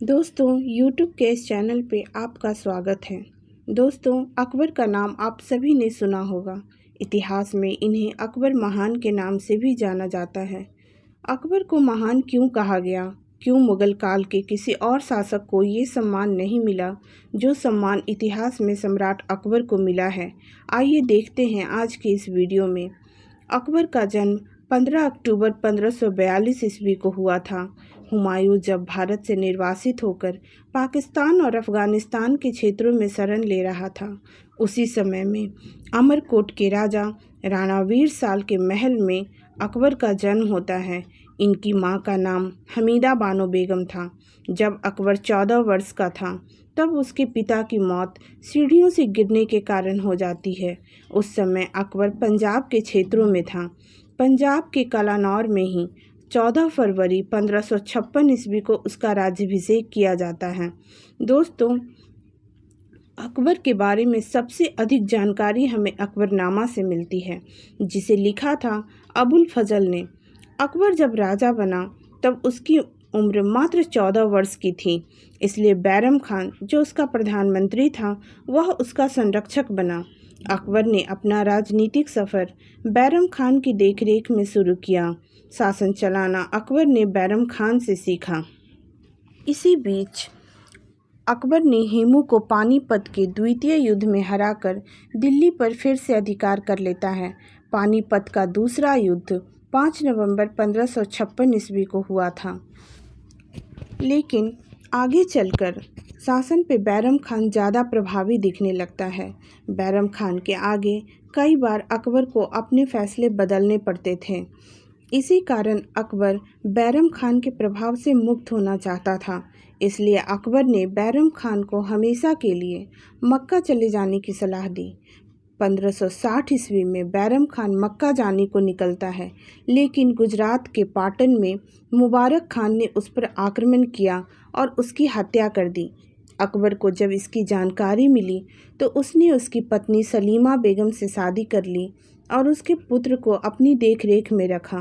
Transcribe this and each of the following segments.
दोस्तों YouTube के इस चैनल पे आपका स्वागत है। दोस्तों, अकबर का नाम आप सभी ने सुना होगा। इतिहास में इन्हें अकबर महान के नाम से भी जाना जाता है। अकबर को महान क्यों कहा गया? क्यों मुगल काल के किसी और शासक को ये सम्मान नहीं मिला जो सम्मान इतिहास में सम्राट अकबर को मिला है? आइए देखते हैं आज के इस वीडियो में। अकबर का जन्म 15 अक्टूबर 1542 ईस्वी को हुआ था। हुमायूं जब भारत से निर्वासित होकर पाकिस्तान और अफगानिस्तान के क्षेत्रों में शरण ले रहा था, उसी समय में अमरकोट के राजा राणा वीर साल के महल में अकबर का जन्म होता है। इनकी मां का नाम हमीदा बानो बेगम था। जब अकबर 14 वर्ष का था तब उसके पिता की मौत सीढ़ियों से गिरने के कारण हो जाती है। उस समय अकबर पंजाब के क्षेत्रों में था। पंजाब के कलानौर में ही 14 फरवरी 1556 ईस्वी को उसका राज्याभिषेक किया जाता है। दोस्तों, अकबर के बारे में सबसे अधिक जानकारी हमें अकबरनामा से मिलती है, जिसे लिखा था अबुल फजल ने। अकबर जब राजा बना तब उसकी उम्र मात्र 14 वर्ष की थी, इसलिए बैरम खान जो उसका प्रधानमंत्री था वह उसका संरक्षक बना। अकबर ने अपना राजनीतिक सफ़र बैरम खान की देखरेख में शुरू किया। शासन चलाना अकबर ने बैरम खान से सीखा। इसी बीच अकबर ने हेमू को पानीपत के द्वितीय युद्ध में हराकर दिल्ली पर फिर से अधिकार कर लेता है। पानीपत का दूसरा युद्ध 5 नवंबर 1556 ईस्वी को हुआ था। लेकिन आगे चलकर शासन पे बैरम खान ज़्यादा प्रभावी दिखने लगता है। बैरम खान के आगे कई बार अकबर को अपने फैसले बदलने पड़ते थे। इसी कारण अकबर बैरम खान के प्रभाव से मुक्त होना चाहता था। इसलिए अकबर ने बैरम खान को हमेशा के लिए मक्का चले जाने की सलाह दी। 1560 ईस्वी में बैरम खान मक्का जाने को निकलता है, लेकिन गुजरात के पाटन में मुबारक खान ने उस पर आक्रमण किया और उसकी हत्या कर दी। अकबर को जब इसकी जानकारी मिली तो उसने उसकी पत्नी सलीमा बेगम से शादी कर ली और उसके पुत्र को अपनी देखरेख में रखा।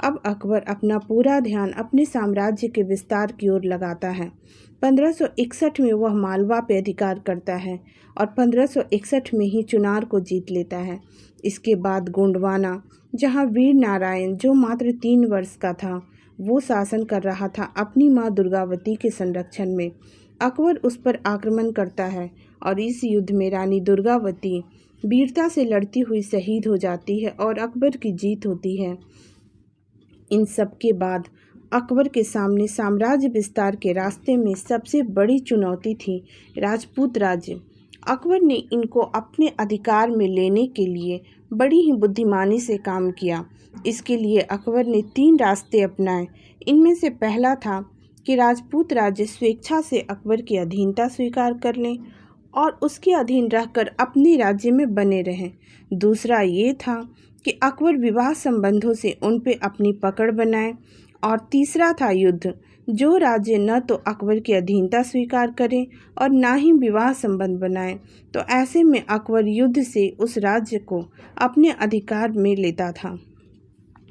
अब अकबर अपना पूरा ध्यान अपने साम्राज्य के विस्तार की ओर लगाता है। 1561 में वह मालवा पर अधिकार करता है और 1561 में ही चुनार को जीत लेता है। इसके बाद गोंडवाना, जहां वीर नारायण जो मात्र 3 वर्ष का था वो शासन कर रहा था अपनी मां दुर्गावती के संरक्षण में। अकबर उस पर आक्रमण करता है और इस युद्ध में रानी दुर्गावती वीरता से लड़ती हुई शहीद हो जाती है और अकबर की जीत होती है। इन सब के बाद अकबर के सामने साम्राज्य विस्तार के रास्ते में सबसे बड़ी चुनौती थी राजपूत राज्य। अकबर ने इनको अपने अधिकार में लेने के लिए बड़ी ही बुद्धिमानी से काम किया। इसके लिए अकबर ने 3 रास्ते अपनाए। इनमें से पहला था कि राजपूत राज्य स्वेच्छा से अकबर की अधीनता स्वीकार कर लें और उसके अधीन रहकर अपने राज्य में बने रहें। दूसरा ये था कि अकबर विवाह संबंधों से उन पे अपनी पकड़ बनाए। और तीसरा था युद्ध, जो राज्य न तो अकबर की अधीनता स्वीकार करे और ना ही विवाह संबंध बनाए, तो ऐसे में अकबर युद्ध से उस राज्य को अपने अधिकार में लेता था।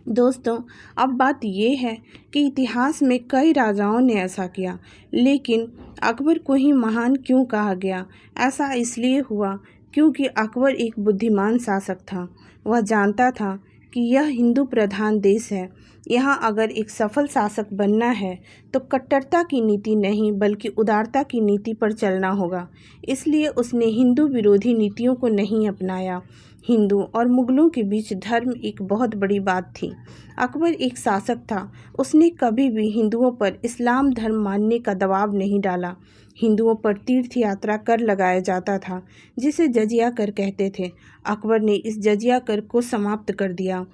दोस्तों, अब बात ये है कि इतिहास में कई राजाओं ने ऐसा किया, लेकिन अकबर को ही महान क्यों कहा गया? ऐसा इसलिए हुआ क्योंकि अकबर एक बुद्धिमान शासक था। वह जानता था कि यह हिंदू प्रधान देश है। यहाँ अगर एक सफल शासक बनना है तो कट्टरता की नीति नहीं बल्कि उदारता की नीति पर चलना होगा। इसलिए उसने हिंदू विरोधी नीतियों को नहीं अपनाया। हिंदू और मुगलों के बीच धर्म एक बहुत बड़ी बात थी। अकबर एक शासक था, उसने कभी भी हिंदुओं पर इस्लाम धर्म मानने का दबाव नहीं डाला। हिंदुओं पर तीर्थ यात्रा कर लगाया जाता था, जिसे जजिया कर कहते थे। अकबर ने इस जजिया कर को समाप्त कर दिया।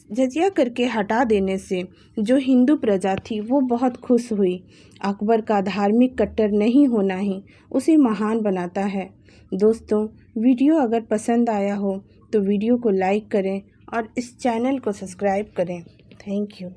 जजिया कर के हटा देने से जो हिंदू प्रजा थी वो बहुत खुश हुई। अकबर का धार्मिक कट्टर नहीं होना ही उसे महान बनाता है। दोस्तों, वीडियो अगर पसंद आया हो तो वीडियो को लाइक करें और इस चैनल को सब्सक्राइब करें। Thank you.